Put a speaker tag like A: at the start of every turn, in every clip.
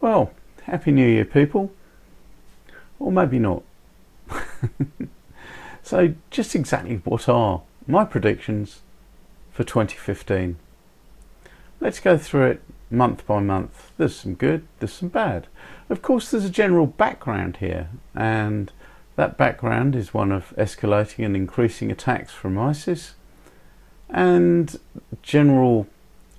A: Well, Happy New Year, people. Or maybe not. So, just exactly what are my predictions for 2015? Let's go through it month by month. There's some good, there's some bad. Of course, there's a general background here, and that background is one of escalating and increasing attacks from ISIS and general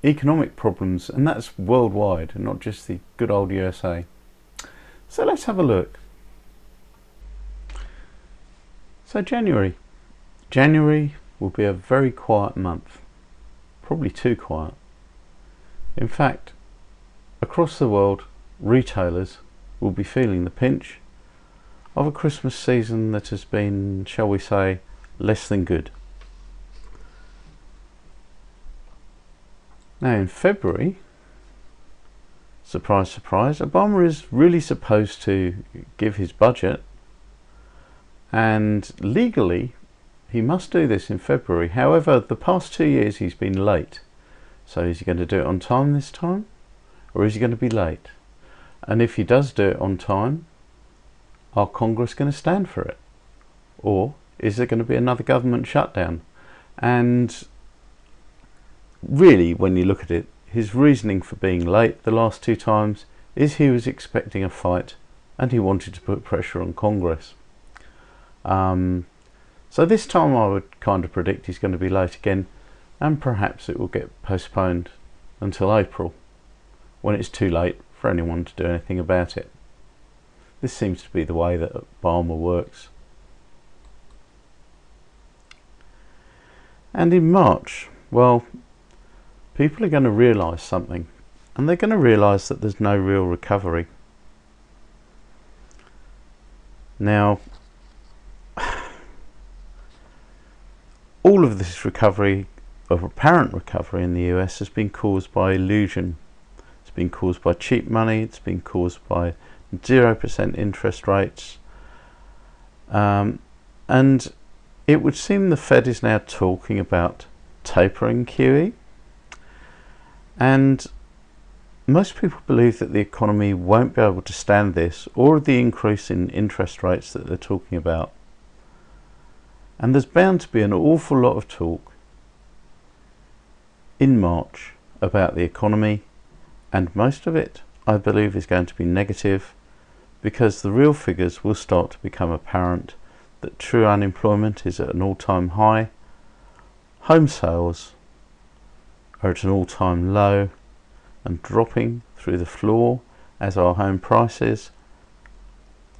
A: economic problems, and that's worldwide and not just the good old USA. So let's have a look. So January will be a very quiet month, probably too quiet. In fact, across the world, retailers will be feeling the pinch of a Christmas season that has been, shall we say, less than good. Now in February, surprise surprise, Obama is really supposed to give his budget, and legally he must do this in February. However, the past 2 years he's been late. So is he going to do it on time this time, or is he going to be late? And if he does do it on time, are Congress going to stand for it? Or is there going to be another government shutdown? And really, when you look at it, his reasoning for being late the last 2 times is he was expecting a fight and he wanted to put pressure on Congress. So this time I would kind of predict he's going to be late again, and perhaps it will get postponed until April, when it's too late for anyone to do anything about it. This seems to be the way that Obama works. And in March, well, people are going to realise something, and they're going to realise that there's no real recovery. Now, all of this recovery, of apparent recovery in the US, has been caused by illusion. It's been caused by cheap money, it's been caused by 0% interest rates, and it would seem the Fed is now talking about tapering QE, and most people believe that the economy won't be able to stand this or the increase in interest rates that they're talking about. And there's bound to be an awful lot of talk in March about the economy, and most of it, I believe, is going to be negative, because the real figures will start to become apparent, that true unemployment is at an all-time high, home sales are at an all-time low and dropping through the floor, as are home prices,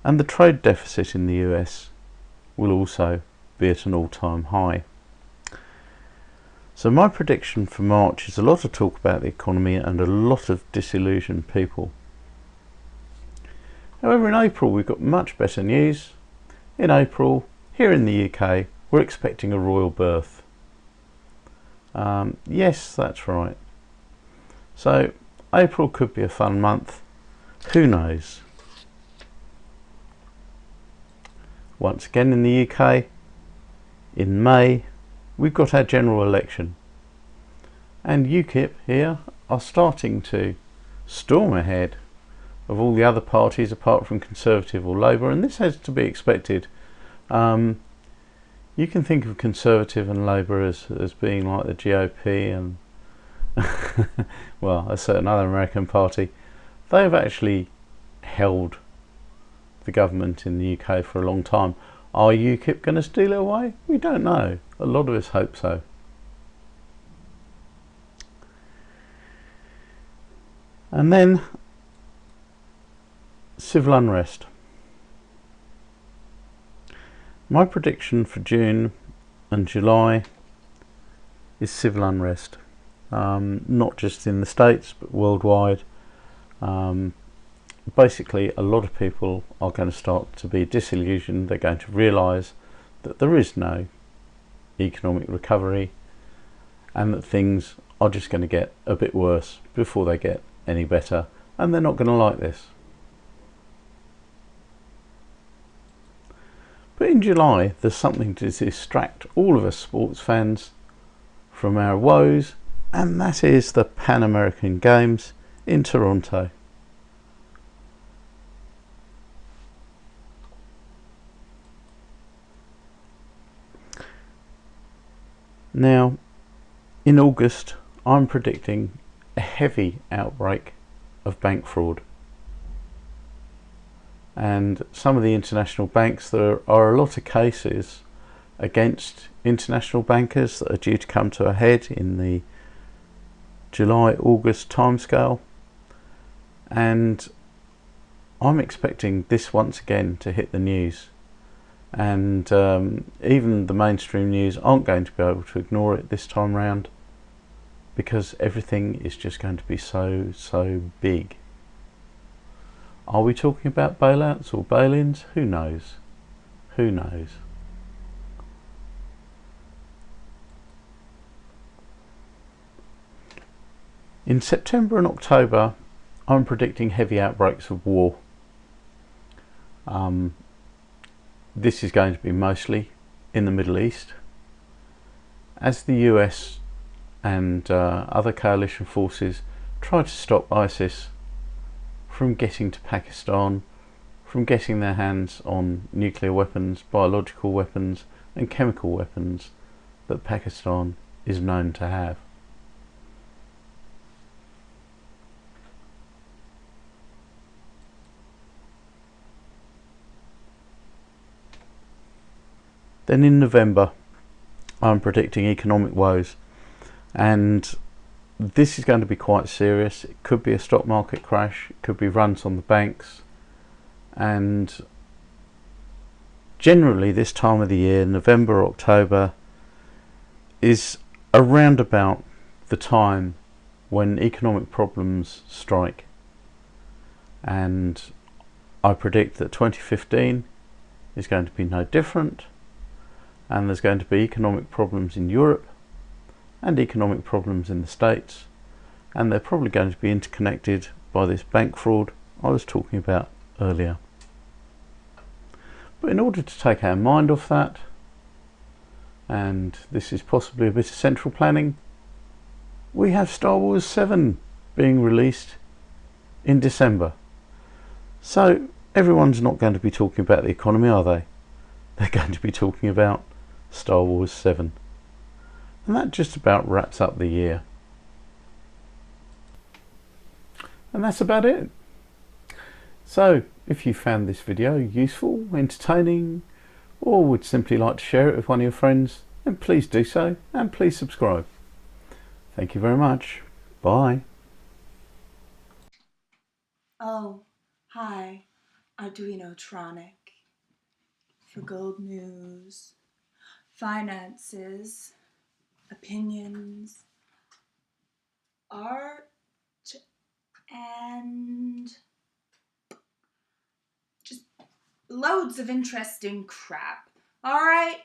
A: and the trade deficit in the US will also be at an all-time high. So my prediction for March is a lot of talk about the economy and a lot of disillusioned people. However, in April we've got much better news. In April, here in the UK, we're expecting a royal birth. Yes, that's right. So April could be a fun month. Who knows? Once again in the UK, in May, we've got our general election, and UKIP here are starting to storm ahead of all the other parties apart from Conservative or Labour, and this has to be expected. You can think of Conservative and Labour as being like the GOP and well, a certain other American party. They've actually held the government in the UK for a long time. Are UKIP going to steal it away? We don't know. A lot of us hope so. And then civil unrest. My prediction for June and July is civil unrest, not just in the States but worldwide. Basically, a lot of people are going to start to be disillusioned. They're going to realise that there is no economic recovery, and that things are just going to get a bit worse before they get any better, and they're not going to like this. But in July, there's something to distract all of us sports fans from our woes, and that is the Pan American Games in Toronto. Now, in August, I'm predicting a heavy outbreak of bank fraud. And some of the international banks, there are a lot of cases against international bankers that are due to come to a head in the July-August timescale. And I'm expecting this once again to hit the news. And even the mainstream news aren't going to be able to ignore it this time round, because everything is just going to be so big. Are we talking about bailouts or bail-ins? Who knows? Who knows? In September and October, I'm predicting heavy outbreaks of war. This is going to be mostly in the Middle East, as the US and other coalition forces try to stop ISIS from getting to Pakistan, from getting their hands on nuclear weapons, biological weapons and chemical weapons that Pakistan is known to have. Then in November, I'm predicting economic woes, and this is going to be quite serious. It could be a stock market crash, it could be runs on the banks, and generally this time of the year, November, October, is around about the time when economic problems strike. And I predict that 2015 is going to be no different, and there's going to be economic problems in Europe and economic problems in the States, and they're probably going to be interconnected by this bank fraud I was talking about earlier. But in order to take our mind off that, and this is possibly a bit of central planning, we have Star Wars 7 being released in December. So everyone's not going to be talking about the economy, are they? They're going to be talking about Star Wars 7. And that just about wraps up the year. And that's about it. So if you found this video useful, entertaining, or would simply like to share it with one of your friends, then please do so, and please subscribe. Thank you very much. Bye.
B: Oh, hi, Arduinotronic. For gold news, finances, opinions, art, and just loads of interesting crap. All right?